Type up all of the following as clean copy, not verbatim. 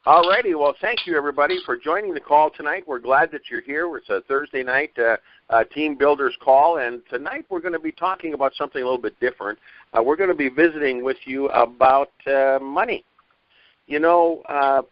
All righty. Well, thank you, everybody, for joining the call tonight. We're glad that you're here. It's a Thursday night Team Builders call, and tonight we're going to be talking about something a little bit different. We're going to be visiting with you about money. You know,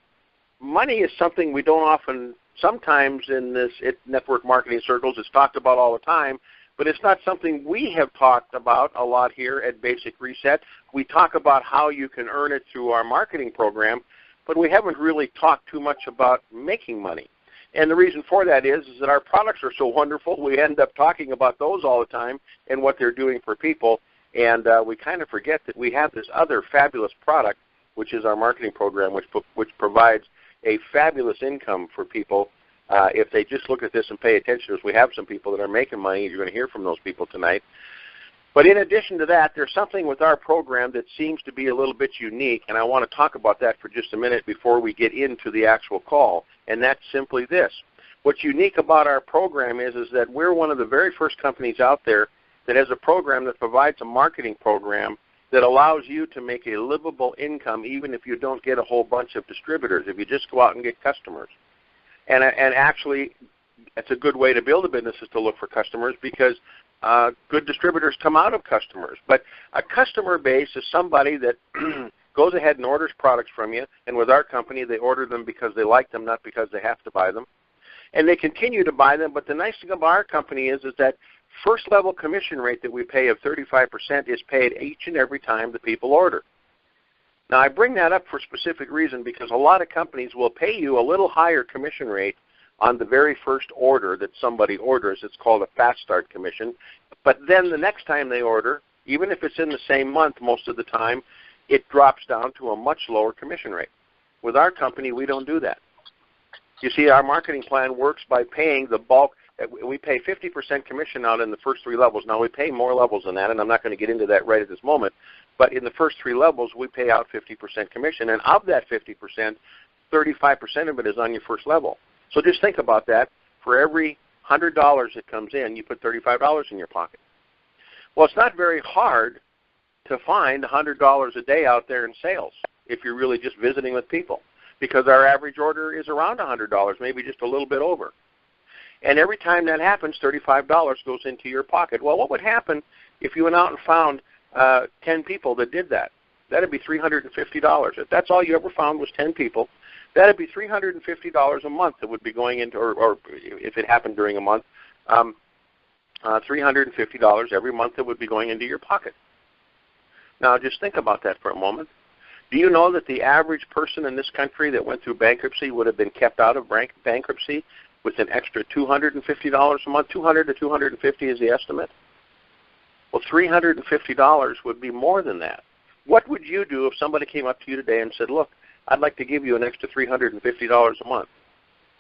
money is something we don't often, sometimes in this network marketing circles, it's talked about all the time, but it's not something we have talked about a lot here at Basic Reset. We talk about how you can earn it through our marketing program, but we haven't really talked too much about making money. And the reason for that is that our products are so wonderful, we end up talking about those all the time and what they're doing for people, and we kind of forget that we have this other fabulous product, which is our marketing program, which provides a fabulous income for people if they just look at this and pay attention. As we have some people that are making money, you're going to hear from those people tonight. But in addition to that, there's something with our program that seems to be a little bit unique, and I want to talk about that for just a minute before we get into the actual call, and that's simply this. What's unique about our program is that we're one of the very first companies out there that has a program that provides a marketing program that allows you to make a livable income even if you don't get a whole bunch of distributors, if you just go out and get customers. And actually, it's a good way to build a business is to look for customers because good distributors come out of customers. But a customer base is somebody that goes ahead and orders products from you, and with our company, they order them because they like them, not because they have to buy them. And they continue to buy them, but the nice thing about our company is that first-level commission rate that we pay of 35% is paid each and every time the people order. Now, I bring that up for a specific reason because a lot of companies will pay you a little higher commission rate on the very first order that somebody orders. It's called a fast start commission. But then the next time they order, even if it's in the same month most of the time, it drops down to a much lower commission rate. With our company, we don't do that. You see, our marketing plan works by paying the bulk. We pay 50% commission out in the first three levels. Now, we pay more levels than that, and I'm not going to get into that right at this moment. But in the first three levels, we pay out 50% commission. And of that 50%, 35% of it is on your first level. So just think about that. For every $100 that comes in, you put $35 in your pocket. Well, it's not very hard to find $100 a day out there in sales if you're really just visiting with people, because our average order is around $100, maybe just a little bit over. And every time that happens, $35 goes into your pocket. Well, what would happen if you went out and found 10 people that did that? That would be $350. If that's all you ever found was 10 people, that would be $350 a month that would be going into, or if it happened during a month, $350 every month that would be going into your pocket. Now, just think about that for a moment. Do you know that the average person in this country that went through bankruptcy would have been kept out of bankruptcy with an extra $250 a month? $200 to $250 is the estimate. Well, $350 would be more than that. What would you do if somebody came up to you today and said, look, I'd like to give you an extra $350 a month?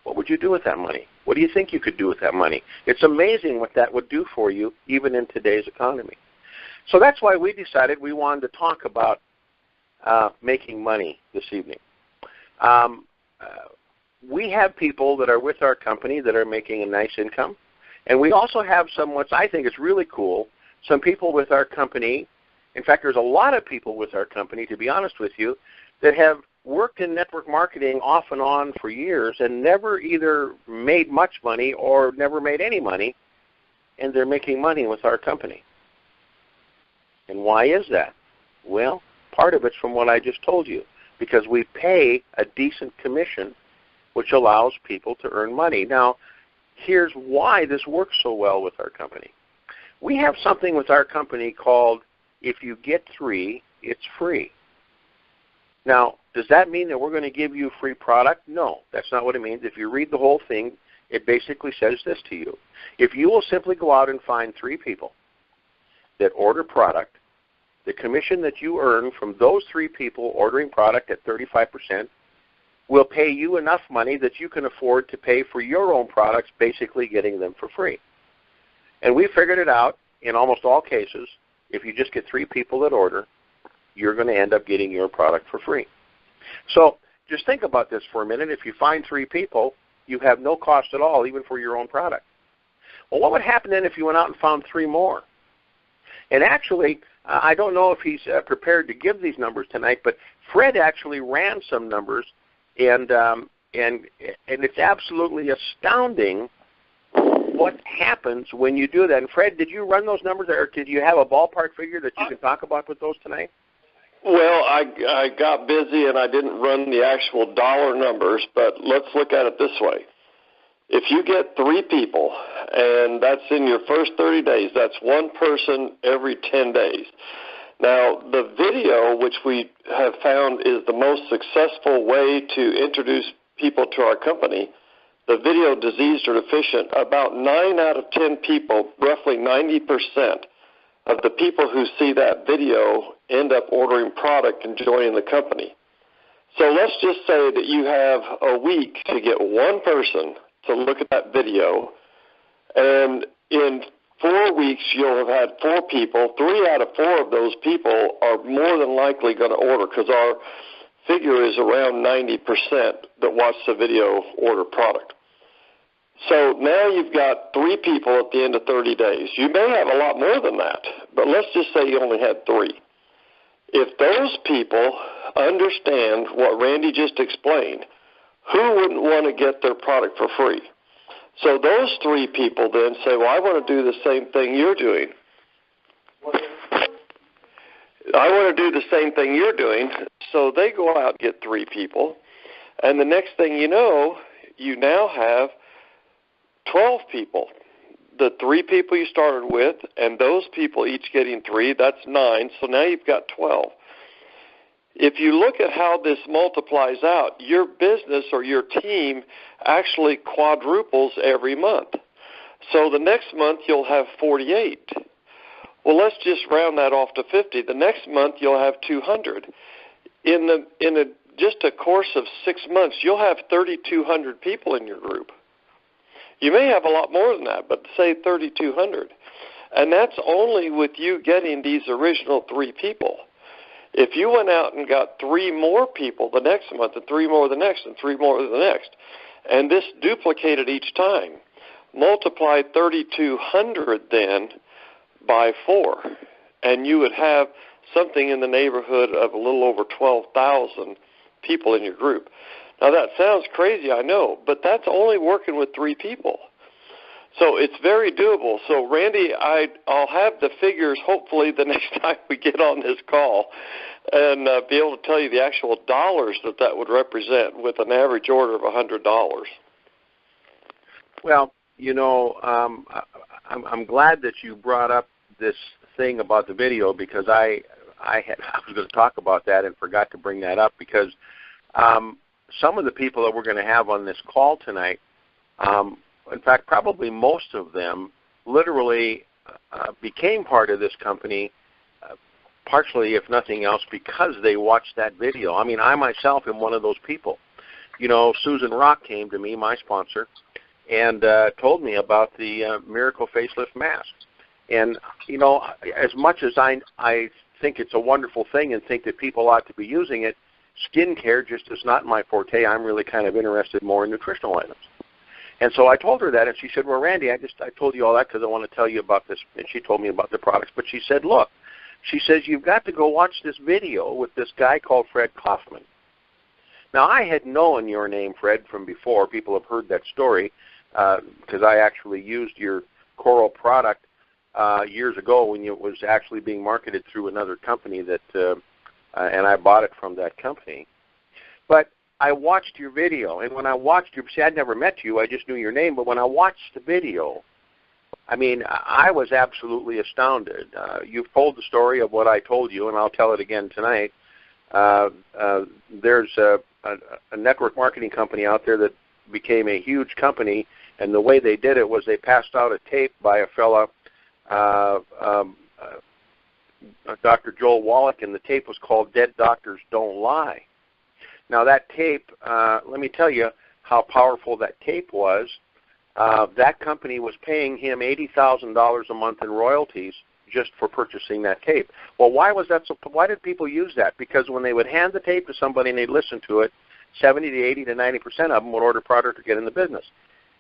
What would you do with that money? What do you think you could do with that money? It's amazing what that would do for you, even in today's economy. So that's why we decided we wanted to talk about making money this evening. We have people that are with our company that are making a nice income, and we also have some, what I think is really cool, some people with our company. In fact, there's a lot of people with our company, to be honest with you, that have worked in network marketing off and on for years and never either made much money or never made any money, and they're making money with our company. And why is that? Well, part of it's from what I just told you, because we pay a decent commission, which allows people to earn money. Now, here's why this works so well with our company. We have something with our company called, if you get 3, it's free. Now, does that mean that we're going to give you free product? No, that's not what it means. If you read the whole thing, it basically says this to you. If you will simply go out and find 3 people that order product, the commission that you earn from those 3 people ordering product at 35% will pay you enough money that you can afford to pay for your own products, basically getting them for free. And we figured it out in almost all cases. If you just get 3 people that order, you're going to end up getting your product for free. So just think about this for a minute. If you find 3 people, you have no cost at all, even for your own product. Well, what would happen then if you went out and found 3 more? And actually, I don't know if he's prepared to give these numbers tonight, but Fred actually ran some numbers, and it's absolutely astounding what happens when you do that. And Fred, did you run those numbers, or did you have a ballpark figure that you can talk about with those tonight? Well, I got busy and I didn't run the actual dollar numbers, but let's look at it this way. If you get 3 people, and that's in your first 30 days, that's one person every 10 days. Now, the video, which we have found is the most successful way to introduce people to our company, the video Diseased or Deficient, about 9 out of 10 people, roughly 90% of the people who see that video end up ordering product and joining the company. So let's just say that you have a week to get one person to look at that video, and in 4 weeks you'll have had 4 people. 3 out of 4 of those people are more than likely going to order, because our figure is around 90% that watch the video order product. So now you've got 3 people at the end of 30 days. You may have a lot more than that, but let's just say you only had 3. If those people understand what Randy just explained, who wouldn't want to get their product for free? So those 3 people then say, well, I want to do the same thing you're doing. I want to do the same thing you're doing. So they go out and get 3 people, and the next thing you know, you now have 12 people. The 3 people you started with, and those people each getting 3, that's 9. So now you've got 12. If you look at how this multiplies out, your business or your team actually quadruples every month. So the next month you'll have 48. Well, let's just round that off to 50. The next month you'll have 200. In just a course of 6 months, you'll have 3,200 people in your group. You may have a lot more than that, but say 3,200. And that's only with you getting these original 3 people. If you went out and got 3 more people the next month, and 3 more the next, and 3 more the next, and this duplicated each time, multiply 3,200 then by 4, and you would have something in the neighborhood of a little over 12,000 people in your group. Now, that sounds crazy, I know, but that's only working with 3 people. So it's very doable. So, Randy, I'll have the figures hopefully the next time we get on this call, and be able to tell you the actual dollars that would represent with an average order of $100. Well, you know, I'm glad that you brought up this thing about the video, because I was going to talk about that and forgot to bring that up, because some of the people that we're going to have on this call tonight, in fact, probably most of them literally became part of this company, partially, if nothing else, because they watched that video. I mean, I myself am one of those people. You know, Susan Rock came to me, my sponsor, and told me about the Miracle Facelift Mask. And, you know, as much as I think it's a wonderful thing and think that people ought to be using it, skincare just is not my forte. I'm really kind of interested more in nutritional items. And so I told her that, and she said, well, Randy, I told you all that because I want to tell you about this. And she told me about the products. But she said, look, she says, you've got to go watch this video with this guy called Fred Kaufman. Now, I had known your name, Fred, from before. People have heard that story because I actually used your Coral product years ago when it was actually being marketed through another company that and I bought it from that company. But I watched your video, and when I watched your, see, I'd never met you, I just knew your name, but when I watched the video, I mean, I was absolutely astounded. You've told the story of what I told you, and I'll tell it again tonight. There's a network marketing company out there that became a huge company, and the way they did it was they passed out a tape by a fella, Dr. Joel Wallach, and the tape was called Dead Doctors Don't Lie. Now that tape, let me tell you how powerful that tape was. That company was paying him $80,000 a month in royalties just for purchasing that tape. Well, why was that? Why did people use that? Because when they would hand the tape to somebody and they'd listen to it, 70 to 80 to 90% of them would order product or get in the business.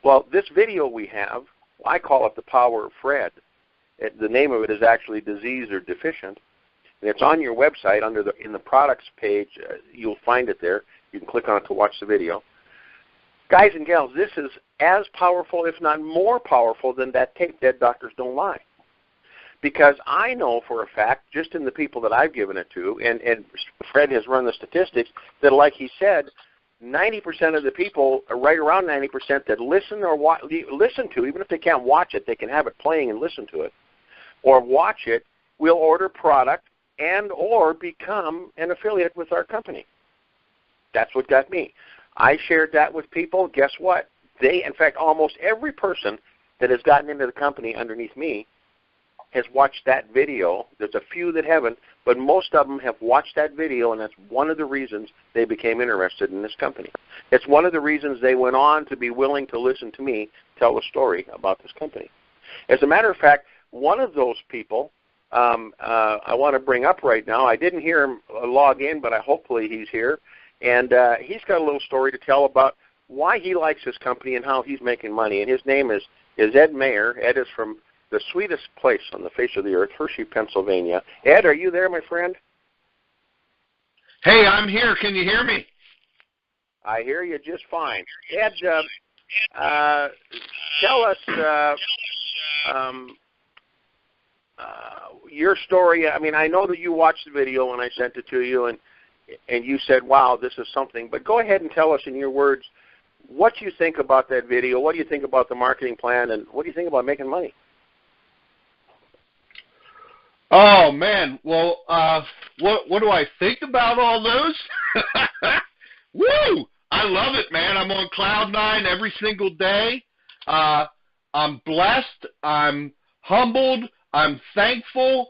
Well, this video we have, I call it the Power of Fred. The name of it is actually Diseased or Deficient, and it's on your website in the products page. You'll find it there. You can click on it to watch the video. Guys and gals, this is as powerful, if not more powerful, than that tape, Dead Doctors Don't Lie. Because I know for a fact, just in the people that I've given it to, and Fred has run the statistics, that like he said, 90% of the people, right around 90%, that listen or listen to, even if they can't watch it, they can have it playing and listen to it, or watch it, will order product and or become an affiliate with our company. That's what got me. I shared that with people. Guess what? In fact, almost every person that has gotten into the company underneath me has watched that video. There's a few that haven't, but most of them have watched that video, and that's one of the reasons they became interested in this company. It's one of the reasons they went on to be willing to listen to me tell a story about this company. As a matter of fact, one of those people I want to bring up right now, I didn't hear him log in, but hopefully he's here, and he's got a little story to tell about why he likes this company and how he's making money, and his name is Ed Mayer. Ed is from the sweetest place on the face of the earth, Hershey, Pennsylvania. Ed, are you there, my friend? Hey, I'm here. Can you hear me? I hear you just fine. Ed, tell us your story. I mean, I know that you watched the video when I sent it to you, and you said, wow, this is something. But go ahead and tell us in your words what you think about that video, what do you think about the marketing plan, and what do you think about making money? Oh, man. Well, what do I think about all those? Woo! I love it, man. I'm on cloud nine every single day. I'm blessed. I'm humbled. I'm thankful,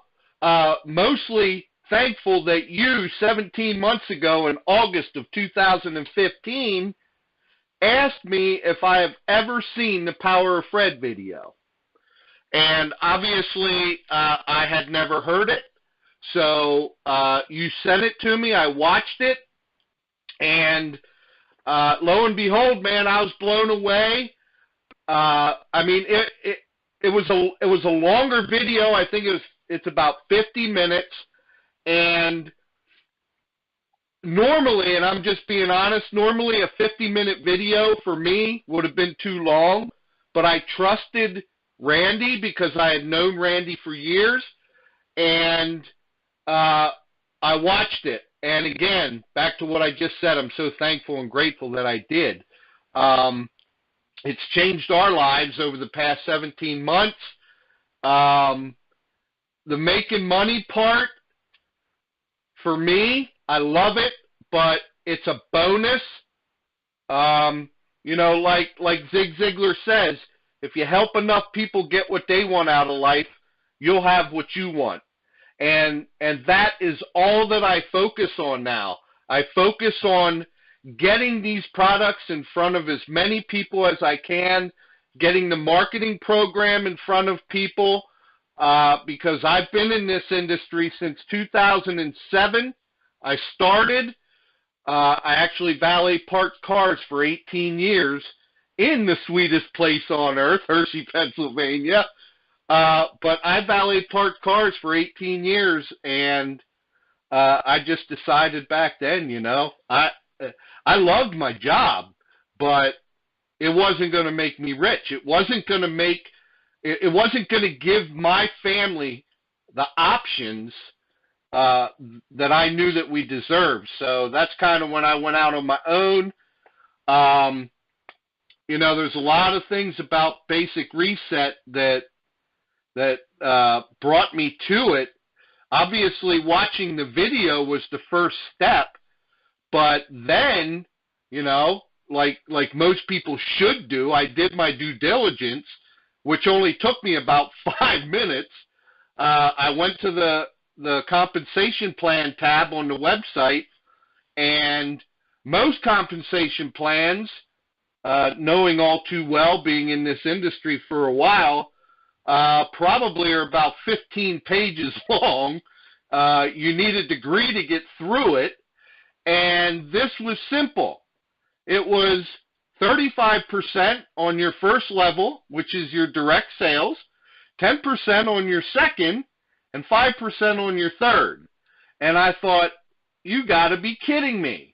mostly thankful that you, 17 months ago in August of 2015, asked me if I have ever seen the Power of Fred video. And obviously, I had never heard it. So you sent it to me. I watched it. And lo and behold, man, I was blown away. I mean, it was a longer video. I think it's about 50 minutes. And normally, and I'm just being honest, normally a 50-minute video for me would have been too long. But I trusted Randy because I had known Randy for years, and I watched it. And again, back to what I just said, I'm so thankful and grateful that I did. It's changed our lives over the past 17 months. The making money part, for me, I love it, but it's a bonus. You know, like Zig Ziglar says, if you help enough people get what they want out of life, you'll have what you want. And that is all that I focus on now. I focus on getting these products in front of as many people as I can, getting the marketing program in front of people, because I've been in this industry since 2007. I started. I actually valet parked cars for 18 years in the sweetest place on earth, Hershey, Pennsylvania. But I valet parked cars for 18 years, and I just decided back then, you know, I loved my job, but it wasn't going to make me rich. It wasn't going to give my family the options that I knew that we deserved. So that's kind of when I went out on my own. You know, there's a lot of things about Basic Reset that brought me to it. Obviously, watching the video was the first step, but then, you know, like most people should do, I did my due diligence, which only took me about 5 minutes. I went to the compensation plan tab on the website, and most compensation plans, knowing all too well, being in this industry for a while, probably are about 15 pages long. You need a degree to get through it, and this was simple. It was 35% on your first level, which is your direct sales, 10% on your second, and 5% on your third. And I thought, you got to be kidding me.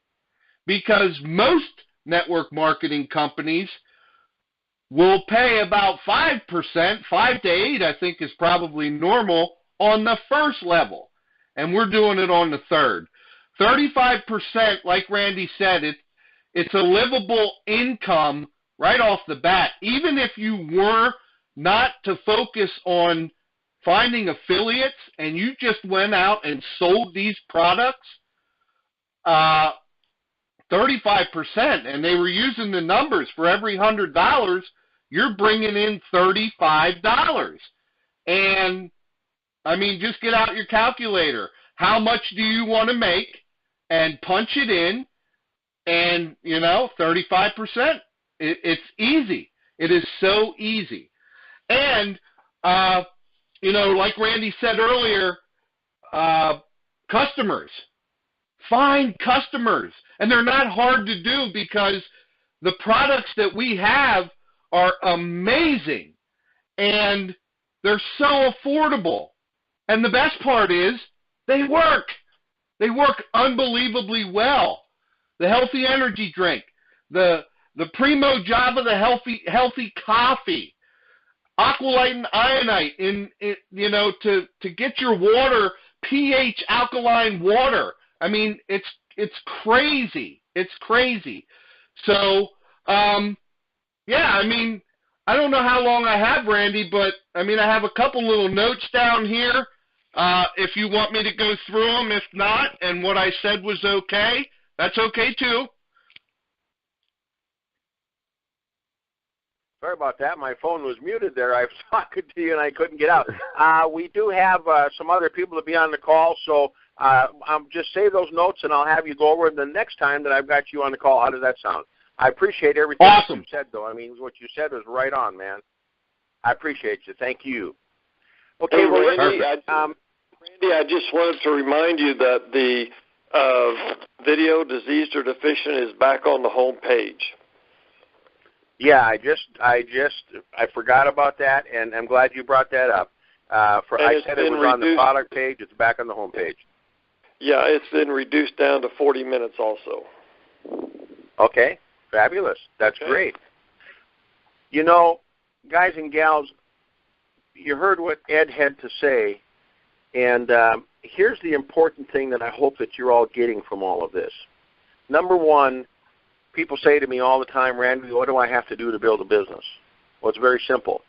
because most network marketing companies will pay about 5%, 5 to 8, I think is probably normal on the first level. And we're doing it on the third. 35%, like Randy said, it's a livable income right off the bat. Even if you were not to focus on finding affiliates and you just went out and sold these products, 35%, and they were using the numbers for every $100, you're bringing in $35. And, I mean, just get out your calculator. How much do you want to make? And punch it in, and, 35%. It's easy. It is so easy. And, like Randy said earlier, customers. Find customers. And they're not hard to do because the products that we have are amazing. And they're so affordable. And the best part is they work. They work unbelievably well. The healthy energy drink, the Primo Java, the healthy coffee, Aqualite and Ionite to get your water pH alkaline water. I mean, it's crazy. It's crazy. So, I mean, I don't know how long I have, Randy, but I mean, I have a couple little notes down here. If you want me to go through them, if not, and what I said was okay, that's okay too. Sorry about that. My phone was muted there. I was talking to you and I couldn't get out. We do have some other people to be on the call, so just save those notes and I'll have you go over them the next time that I've got you on the call. How does that sound? I appreciate everything awesome. you said, though. I mean, what you said was right on, man. I appreciate you. Thank you. Okay, hey, well, Randy, I just wanted to remind you that the video Diseased or Deficient is back on the home page. Yeah, I forgot about that, and I'm glad you brought that up. I said it was on the product page. It's back on the home page. Yeah, it's been reduced down to 40 minutes also. Okay, fabulous. That's great. Guys and gals, you heard what Ed had to say, and here's the important thing that I hope that you're all getting from all of this. Number one, people say to me all the time, Randy, what do I have to do to build a business? Well, it's very simple.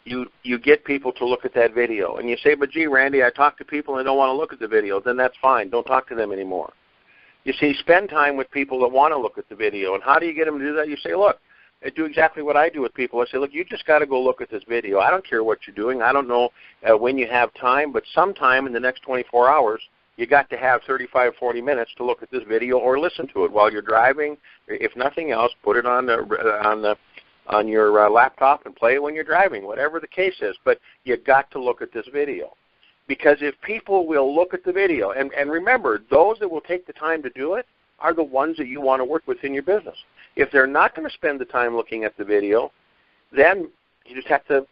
You get people to look at that video. And you say, but gee, Randy, I talk to people and they don't want to look at the video. Then that's fine. Don't talk to them anymore. You see, spend time with people that want to look at the video. And how do you get them to do that? You say, look, I do exactly what I do with people. I say, look, you just got to go look at this video. I don't care what you're doing. I don't know when you have time, but sometime in the next 24 hours, you got to have 35, 40 minutes to look at this video or listen to it while you're driving. If nothing else, put it on your laptop and play it when you're driving, whatever the case is. But you got to look at this video. Because if people will look at the video, and remember, those that will take the time to do it are the ones that you want to work with in your business. If they're not going to spend the time looking at the video, then you just have to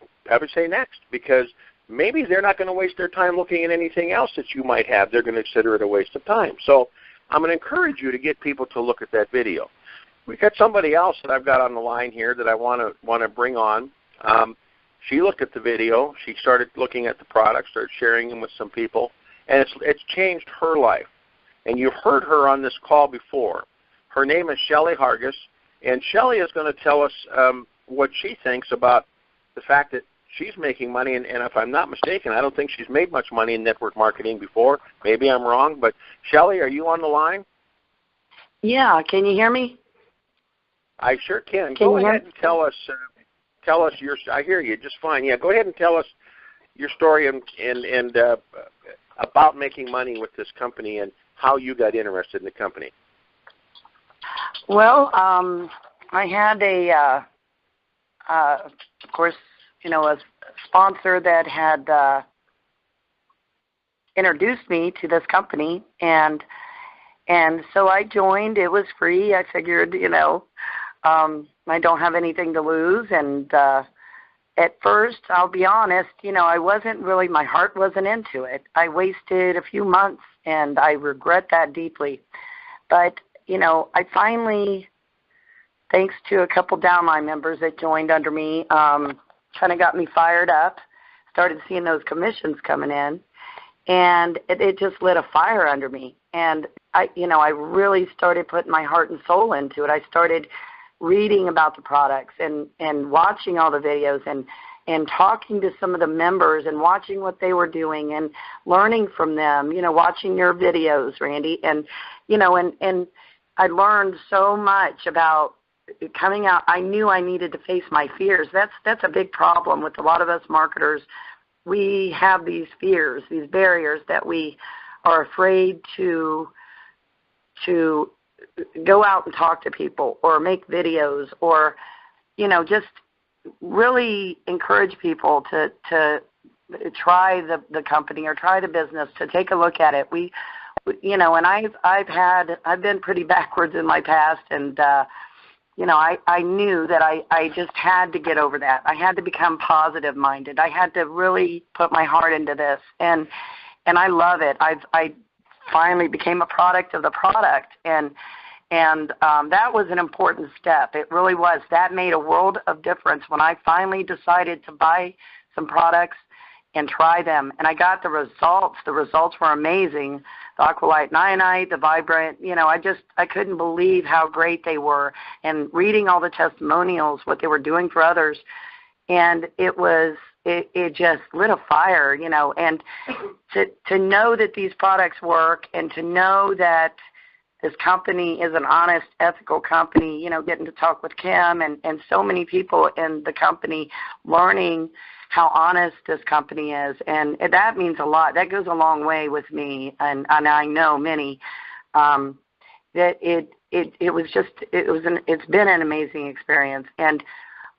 say next, because maybe they're not going to waste their time looking at anything else that you might have. They're going to consider it a waste of time. So I'm going to encourage you to get people to look at that video. We've got somebody else that I've got on the line here that I want to bring on. She looked at the video. She started looking at the product, started sharing them with some people, and it's changed her life. And you've heard her on this call before. Her name is Shelly Hargis, and Shelly is going to tell us what she thinks about the fact that she's making money, and if I'm not mistaken, I don't think she's made much money in network marketing before. Maybe I'm wrong, but Shelly, are you on the line? Yeah, can you hear me? I sure can. Go ahead and tell us your. I hear you just fine. Yeah, go ahead and tell us your story and about making money with this company and how you got interested in the company. Well, I had of course, a sponsor that had introduced me to this company, and so I joined. It was free. I figured, I don't have anything to lose, and at first, I'll be honest, I wasn't really, my heart wasn't into it. I wasted a few months, and I regret that deeply. But I finally, thanks to a couple downline members that joined under me, kind of got me fired up, started seeing those commissions coming in, and it just lit a fire under me. And I really started putting my heart and soul into it. I started reading about the products and watching all the videos and talking to some of the members and watching what they were doing and learning from them, watching your videos, Randy. And I learned so much about coming out. I knew I needed to face my fears. That's a big problem with a lot of us marketers. We have these fears, these barriers that we are afraid to go out and talk to people or make videos or, just really encourage people to try the company or try the business, to take a look at it. And I've been pretty backwards in my past, and I knew that I just had to get over that. I had to become positive minded. I had to really put my heart into this, and I love it. I finally became a product of the product, and that was an important step. It really was. That made a world of difference when I finally decided to buy some products and try them. And I got the results. The results were amazing. The Aqualyte Niacinite, the Vibrant, I couldn't believe how great they were. And reading all the testimonials, what they were doing for others, and it just lit a fire, and to know that these products work and to know that this company is an honest, ethical company, getting to talk with Kim and so many people in the company, learning how honest this company is. And that means a lot. That goes a long way with me, and I know many, that it's been an amazing experience. And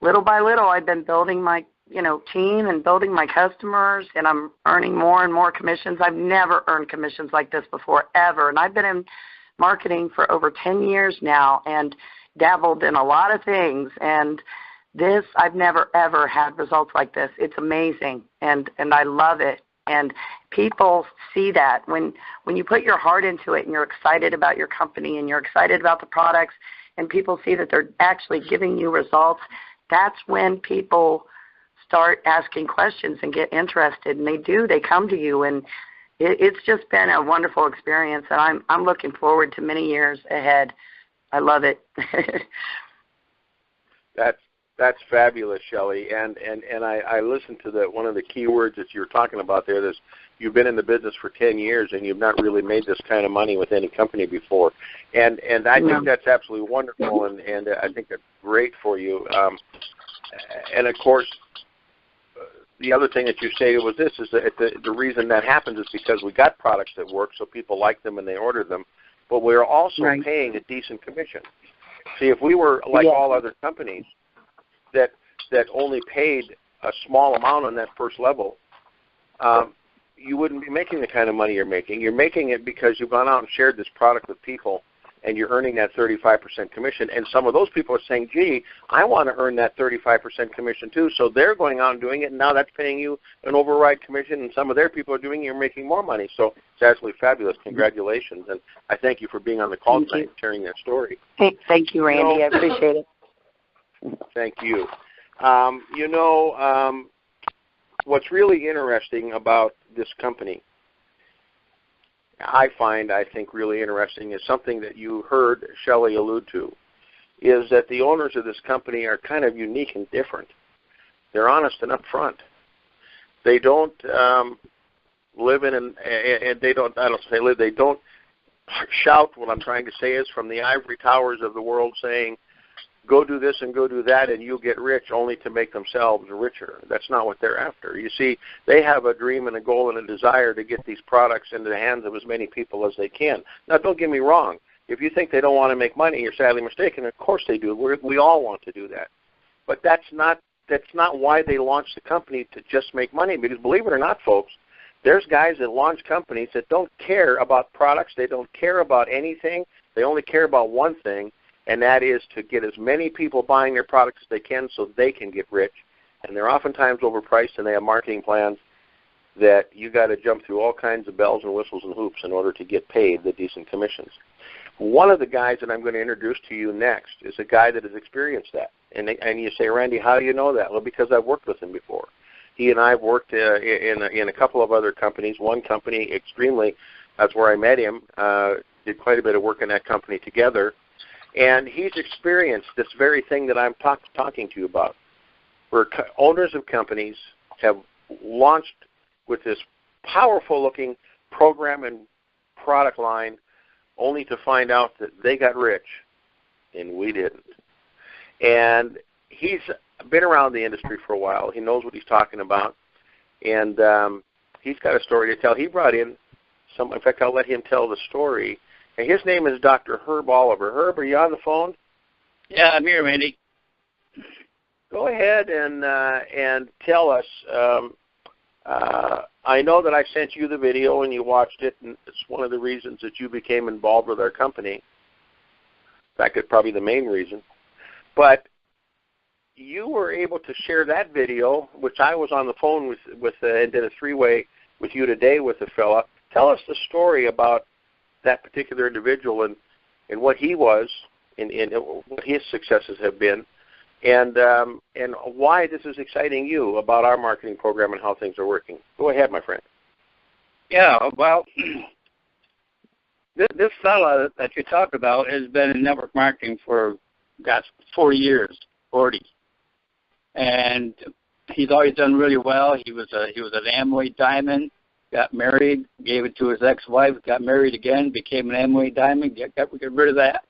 little by little, I've been building my team and building my customers, and I'm earning more and more commissions. I've never earned commissions like this before, ever. And I've been in marketing for over 10 years now and dabbled in a lot of things, and this, I've never ever had results like this. It's amazing, and I love it. And people see that when you put your heart into it and you're excited about your company and you're excited about the products, and people see that they're actually giving you results, that's when people start asking questions and get interested, and they come to you, and it's just been a wonderful experience, and I'm looking forward to many years ahead. I love it. That's fabulous, Shelley. And I listened to one of the key words that you were talking about there. You've been in the business for 10 years and you've not really made this kind of money with any company before. And I think that's absolutely wonderful, and I think that's great for you. And of course, the other thing that you stated was this, is that the reason that happens is because we got products that work, so people like them and they order them, but we're also paying a decent commission. See, if we were like all other companies that only paid a small amount on that first level, you wouldn't be making the kind of money you're making. You're making it because you've gone out and shared this product with people, and you're earning that 35% commission. And some of those people are saying, gee, I want to earn that 35% commission too. So they're going out and doing it, and now that's paying you an override commission, and some of their people are doing it, you're making more money. So it's absolutely fabulous. Congratulations. And I thank you for being on the call tonight and sharing that story. Thank you, Randy. I appreciate it. Thank you. What's really interesting about this company, I think really interesting, is something that you heard Shelley allude to, is that the owners of this company are kind of unique and different. They're honest and upfront. They don't live in and they don't, I don't say live, they don't shout. What I'm trying to say is from the ivory towers of the world saying, go do this and go do that and you'll get rich, only to make themselves richer. That's not what they're after. You see, they have a dream and a goal and a desire to get these products into the hands of as many people as they can. Now, don't get me wrong. If you think they don't want to make money, you're sadly mistaken. Of course they do. We all want to do that. But that's not why they launched the company, to just make money. Because believe it or not, folks, there's guys that launch companies that don't care about products. They don't care about anything. They only care about one thing, and that is to get as many people buying their products as they can so they can get rich. And they're oftentimes overpriced, and they have marketing plans that you got to jump through all kinds of bells and whistles and hoops in order to get paid the decent commissions. One of the guys that I'm going to introduce to you next is a guy that has experienced that. And you say, Randy, how do you know that? Well, because I've worked with him before. He and I have worked in a couple of other companies. One company, extremely, that's where I met him, did quite a bit of work in that company together. And he's experienced this very thing that I'm talking to you about, where owners of companies have launched with this powerful-looking program and product line only to find out that they got rich and we didn't. And he's been around the industry for a while. He knows what he's talking about. And he's got a story to tell. He brought in some, in fact, I'll let him tell the story. And his name is Dr. Herb Oliver. Herb, are you on the phone? Yeah, I'm here, Randy. Go ahead and tell us. I know that I sent you the video and you watched it, and it's one of the reasons that you became involved with our company. In fact, it's probably the main reason. But you were able to share that video, which I was on the phone with and did a three-way with you today with the fella. Tell us the story about that particular individual and what he was and what his successes have been, and why this is exciting you about our marketing program and how things are working. Go ahead, my friend. Yeah, well, this fella that you talked about has been in network marketing for, 40 years, 40. And he's always done really well. He was an Amway Diamond, got married, gave it to his ex-wife, got married again, became an Amway Diamond, got rid of that.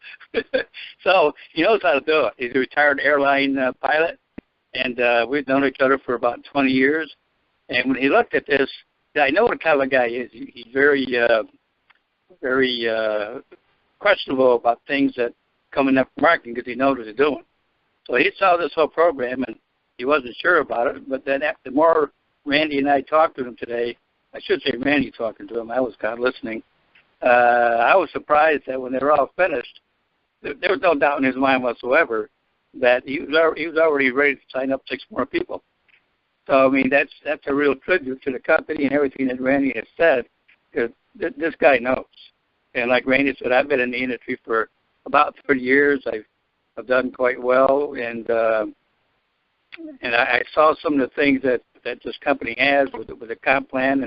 So he knows how to do it. He's a retired airline pilot, and we've known each other for about 20 years. And when he looked at this, I know what kind of guy he is. He's very questionable about things that come in network marketing because he knows what he's doing. So he saw this whole program, and he wasn't sure about it. But then the more Randy and I talked to him today, I should say Randy talking to him, I was kind of listening, I was surprised that when they were all finished, there was no doubt in his mind whatsoever that he was already ready to sign up 6 more people. So, I mean, that's a real tribute to the company and everything that Randy has said, because this guy knows. And like Randy said, I've been in the industry for about 30 years. I've done quite well, and I saw some of the things that this company has with the comp plan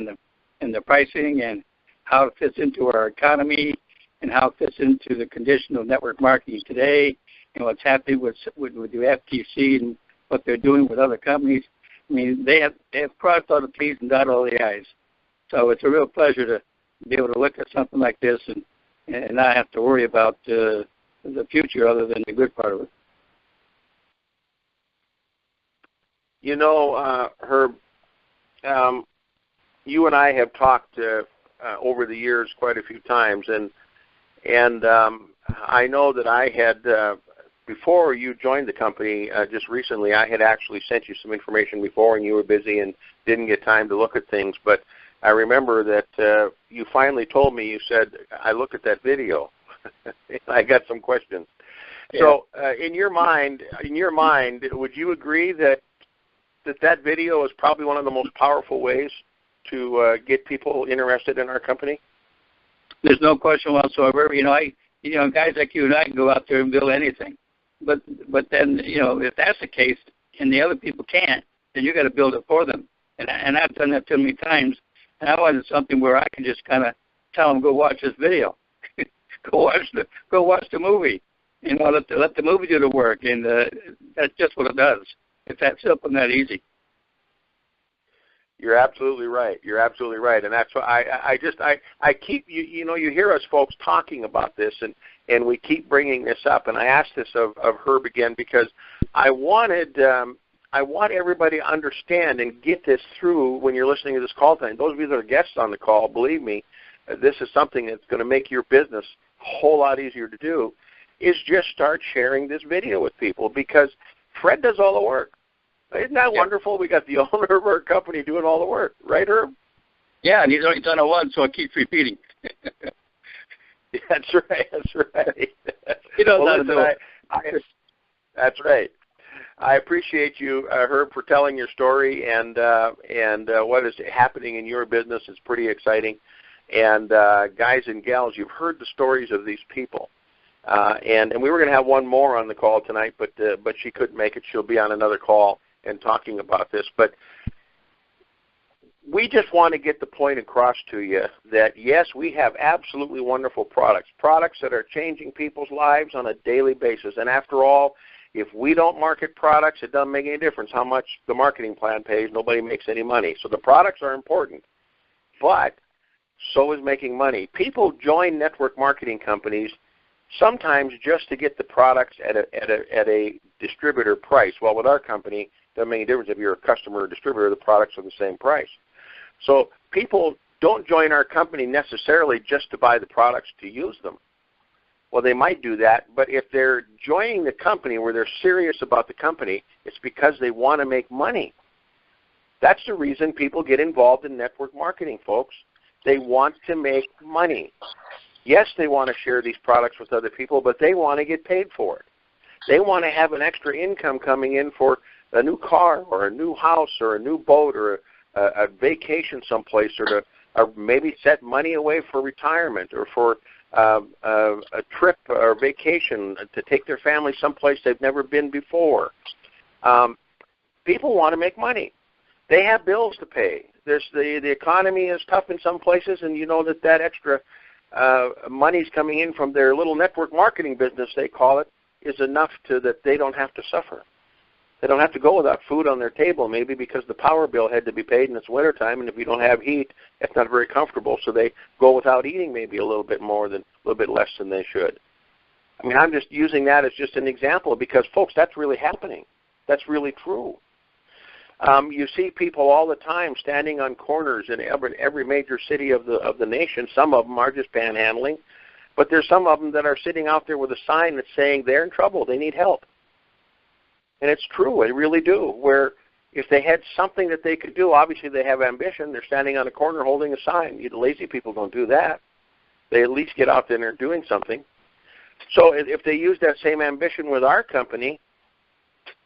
and the pricing and how it fits into our economy and how it fits into the condition of network marketing today and what's happening with the FTC and what they're doing with other companies. I mean, they have crossed all the T's and dotted all the I's. So it's a real pleasure to be able to look at something like this and not have to worry about the future other than the good part of it. You know, Herb, you and I have talked over the years quite a few times, and I know that I had, before you joined the company just recently, I had actually sent you some information before, and you were busy and didn't get time to look at things. But I remember that you finally told me, you said, I looked at that video, and I got some questions. Yeah. So in your mind, would you agree that video is probably one of the most powerful ways to get people interested in our company? There's no question whatsoever. Guys like you and I can go out there and build anything. But then, if that's the case and the other people can't, then you got to build it for them. And I've done that too many times. And I wanted something where I can just kind of tell them, go watch this video, go watch the movie. Let the movie do the work, and that's just what it does. It's that simple and that easy. You're absolutely right. And that's why I keep, you hear us folks talking about this, and we keep bringing this up. And I asked this of Herb again because I want everybody to understand and get this through when you're listening to this call tonight. Those of you that are guests on the call, believe me, this is something that's going to make your business a whole lot easier to do, is just start sharing this video with people, because Fred does all the work. Isn't that wonderful? We got the owner of our company doing all the work, right, Herb? Yeah, and he's only done it once, so it keeps repeating. That's right. He knows how to do it. That's right. I appreciate you, Herb, for telling your story and what is happening in your business. It's pretty exciting. And guys and gals, you've heard the stories of these people. And we were going to have one more on the call tonight, but she couldn't make it. She'll be on another call and talking about this. But we just want to get the point across to you that, yes, we have absolutely wonderful products that are changing people's lives on a daily basis. And after all, if we don't market products, it doesn't make any difference how much the marketing plan pays. Nobody makes any money. So the products are important, but so is making money. People join network marketing companies sometimes just to get the products at a distributor price. Well, with our company, it doesn't make any difference if you're a customer or distributor. The products are the same price. So people don't join our company necessarily just to buy the products to use them. Well, they might do that, but if they're joining the company where they're serious about the company, it's because they want to make money. That's the reason people get involved in network marketing, folks. They want to make money. Yes, they want to share these products with other people, but they want to get paid for it. They want to have an extra income coming in for a new car or a new house or a new boat or a vacation someplace, or maybe set money away for retirement or for a trip or vacation to take their family someplace they've never been before. People want to make money. They have bills to pay. The economy is tough in some places, and you know that extra money's coming in from their little network marketing business, they call it, is enough that they don't have to suffer. They don't have to go without food on their table, maybe because the power bill had to be paid and it's wintertime, and if you don't have heat, it's not very comfortable, so they go without eating maybe a little bit less than they should. I mean, I'm just using that as just an example because, folks, that's really happening. That's really true. You see people all the time standing on corners in every major city of the nation. Some of them are just panhandling, but there's some of them that are sitting out there with a sign that's saying they're in trouble, they need help. And it's true, they really do, where if they had something that they could do, obviously they have ambition, they're standing on a corner holding a sign. The lazy people don't do that. They at least get out there and they're doing something. So if they use that same ambition with our company,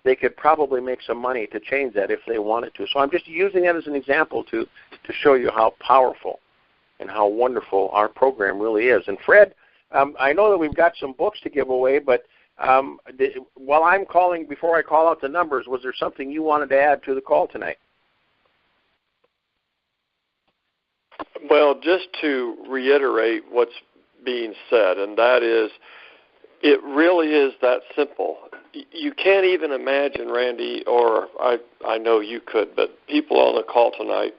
they could probably make some money to change that if they wanted to. So I'm just using that as an example to show you how powerful and how wonderful our program really is. And Fred, I know that we've got some books to give away, but while I'm calling, before I call out the numbers, was there something you wanted to add to the call tonight? Well, just to reiterate what's being said, and that is, it really is that simple. You can't even imagine, Randy, or I know you could, but people on the call tonight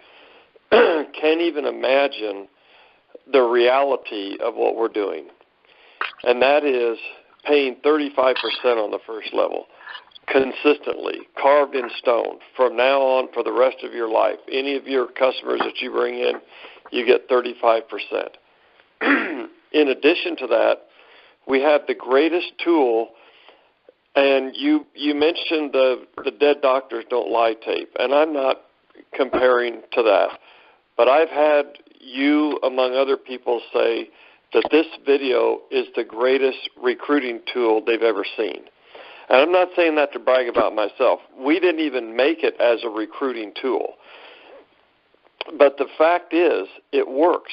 can't even imagine the reality of what we're doing. And that is paying 35% on the first level, consistently, carved in stone, from now on for the rest of your life. Any of your customers that you bring in, you get 35%. In addition to that, we have the greatest tool, and you mentioned the Dead Doctors Don't Lie tape, and I'm not comparing to that, but I've had you, among other people, say that this video is the greatest recruiting tool they've ever seen. And I'm not saying that to brag about myself. We didn't even make it as a recruiting tool. But the fact is, it works.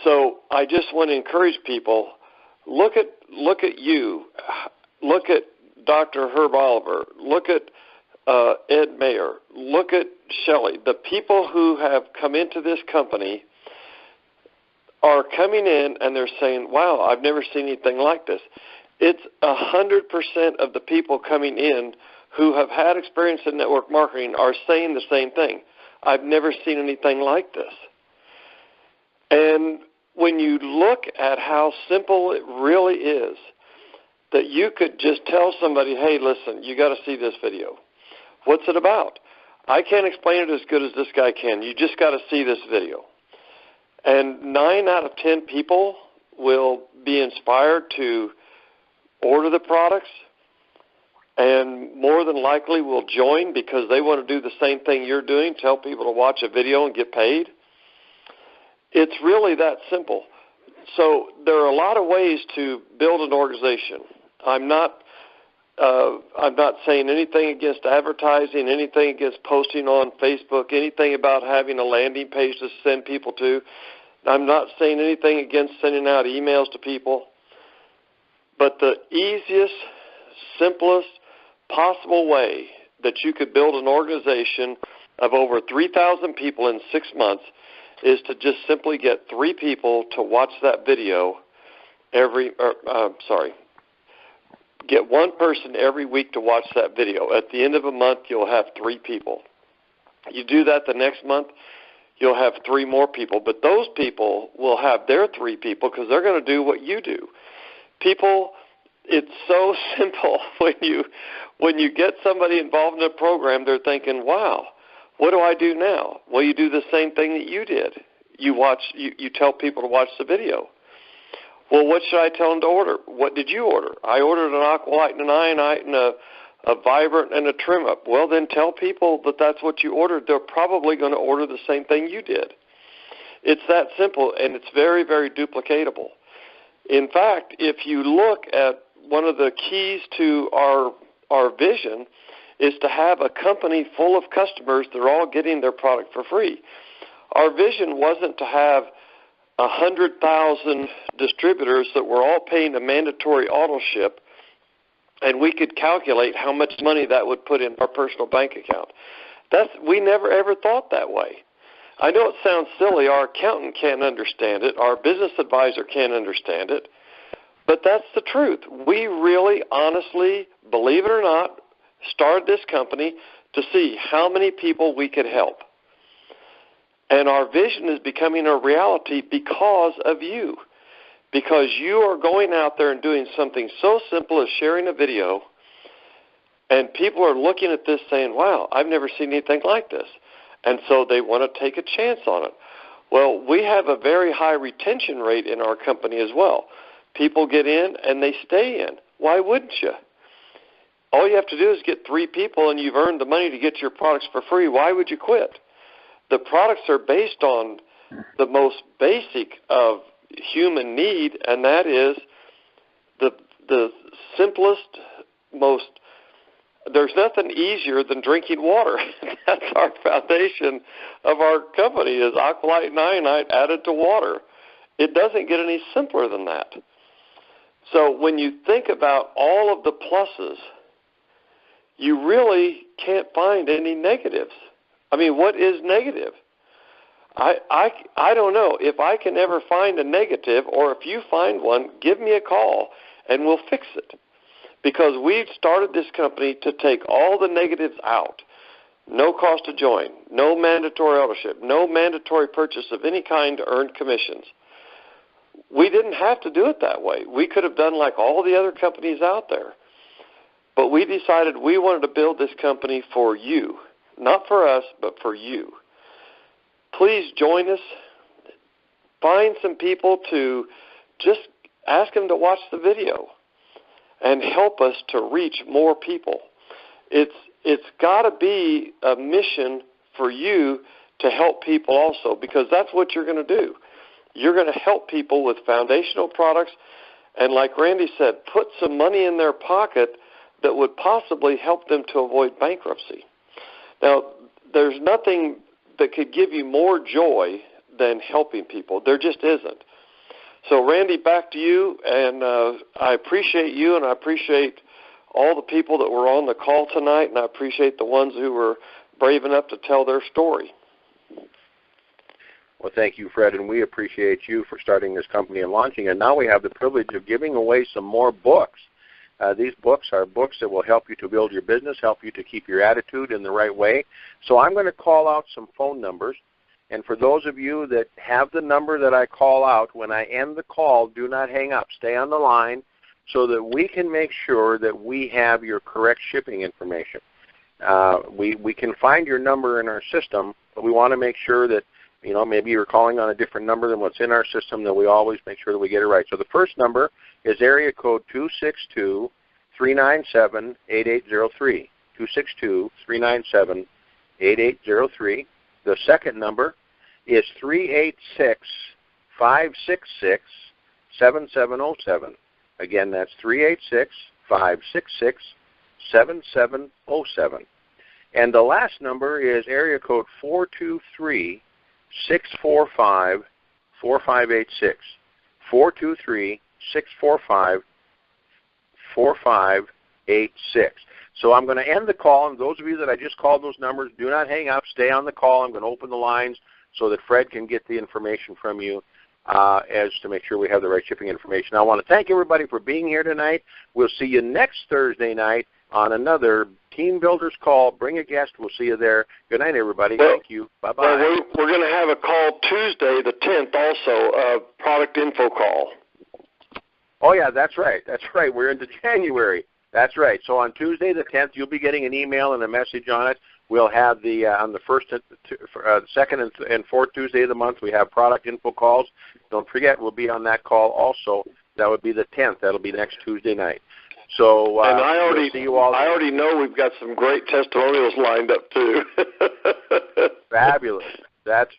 So I just want to encourage people, look at you, look at Dr. Herb Oliver, look at Ed Mayer, look at Shelley. The people who have come into this company are coming in and they're saying, wow, I've never seen anything like this. It's 100% of the people coming in who have had experience in network marketing are saying the same thing. I've never seen anything like this. And when you look at how simple it really is, that you could just tell somebody, hey, listen, you got to see this video. What's it about? I can't explain it as good as this guy can. You just got to see this video. And 9 out of 10 people will be inspired to order the products, and more than likely will join because they want to do the same thing you're doing, tell people to watch a video and get paid. It's really that simple. So there are a lot of ways to build an organization. I'm not saying anything against advertising, anything against posting on Facebook, anything about having a landing page to send people to. I'm not saying anything against sending out emails to people, but the easiest, simplest possible way that you could build an organization of over 3,000 people in 6 months is to just simply get 3 people to watch that video get 1 person every week to watch that video. At the end of a month, you'll have 3 people. You do that the next month, you'll have 3 more people. But those people will have their 3 people because they're going to do what you do. People, it's so simple. When you get somebody involved in a program, they're thinking, wow, what do I do now? Well, you do the same thing that you did. You tell people to watch the video. Well, what should I tell them to order? What did you order? I ordered an Aqualyte and an Ionite and a Vibrant and a Trim Up. Well, then tell people that that's what you ordered. They're probably going to order the same thing you did. It's that simple, and it's very, very duplicatable. In fact, if you look at one of the keys to our vision is to have a company full of customers that are all getting their product for free. Our vision wasn't to have 100,000 distributors that were all paying a mandatory auto ship, and we could calculate how much money that would put in our personal bank account. We never ever thought that way. I know it sounds silly. Our accountant can't understand it. Our business advisor can't understand it. But that's the truth. We really, honestly, believe it or not, started this company to see how many people we could help. And our vision is becoming a reality because of you. Because you are going out there and doing something so simple as sharing a video, and people are looking at this saying, wow, I've never seen anything like this. And so they want to take a chance on it. Well, we have a very high retention rate in our company as well. People get in and they stay in. Why wouldn't you? All you have to do is get 3 people and you've earned the money to get your products for free. Why would you quit? The products are based on the most basic of human need, and that is the simplest, most, there's nothing easier than drinking water. That's our foundation of our company is Aqualyte and Ionite added to water. It doesn't get any simpler than that. So when you think about all of the pluses, you really can't find any negatives. I mean, what is negative? I don't know. If I can ever find a negative, or if you find one, give me a call and we'll fix it. Because we've started this company to take all the negatives out. No cost to join, no mandatory ownership, no mandatory purchase of any kind to earn commissions. We didn't have to do it that way. We could have done like all the other companies out there. But we decided we wanted to build this company for you. Not for us, but for you. Please join us. Find some people to just ask them to watch the video and help us to reach more people. It's got to be a mission for you to help people also, because that's what you're going to do. You're going to help people with foundational products, and like Randy said, put some money in their pocket that would possibly help them to avoid bankruptcy. Now, there's nothing that could give you more joy than helping people. There just isn't. So, Randy, back to you, and I appreciate you, and I appreciate all the people that were on the call tonight, and I appreciate the ones who were brave enough to tell their story. Well, thank you, Fred, and we appreciate you for starting this company and launching it. Now we have the privilege of giving away some more books. These books are books that will help you to build your business, help you to keep your attitude in the right way. So I'm going to call out some phone numbers. And for those of you that have the number that I call out, when I end the call, do not hang up. Stay on the line so that we can make sure that we have your correct shipping information. We can find your number in our system, but we want to make sure that, you know, maybe you're calling on a different number than what's in our system, that we always make sure that we get it right. So the first number is area code 262-397-8803, 262-397-8803. The second number is 386-566-7707. Again, that's 386-566-7707. And the last number is area code 423-645-4667. 4586. 423-645-4586. So I'm going to end the call, and those of you that I just called those numbers, do not hang up. Stay on the call. I'm going to open the lines so that Fred can get the information from you as to make sure we have the right shipping information. I want to thank everybody for being here tonight. We'll see you next Thursday night on another Team Builders Call. Bring a guest. We'll see you there. Good night, everybody. Thank you. Bye-bye. Well, we're going to have a call Tuesday the 10th also, a product info call. Oh, yeah, that's right. That's right. We're into January. That's right. So on Tuesday the 10th, you'll be getting an email and a message on it. We'll have the on the first, second, and fourth Tuesday of the month, we have product info calls. Don't forget, we'll be on that call also. That would be the 10th. That'll be next Tuesday night. So and I already know we've got some great testimonials lined up too. Fabulous. That's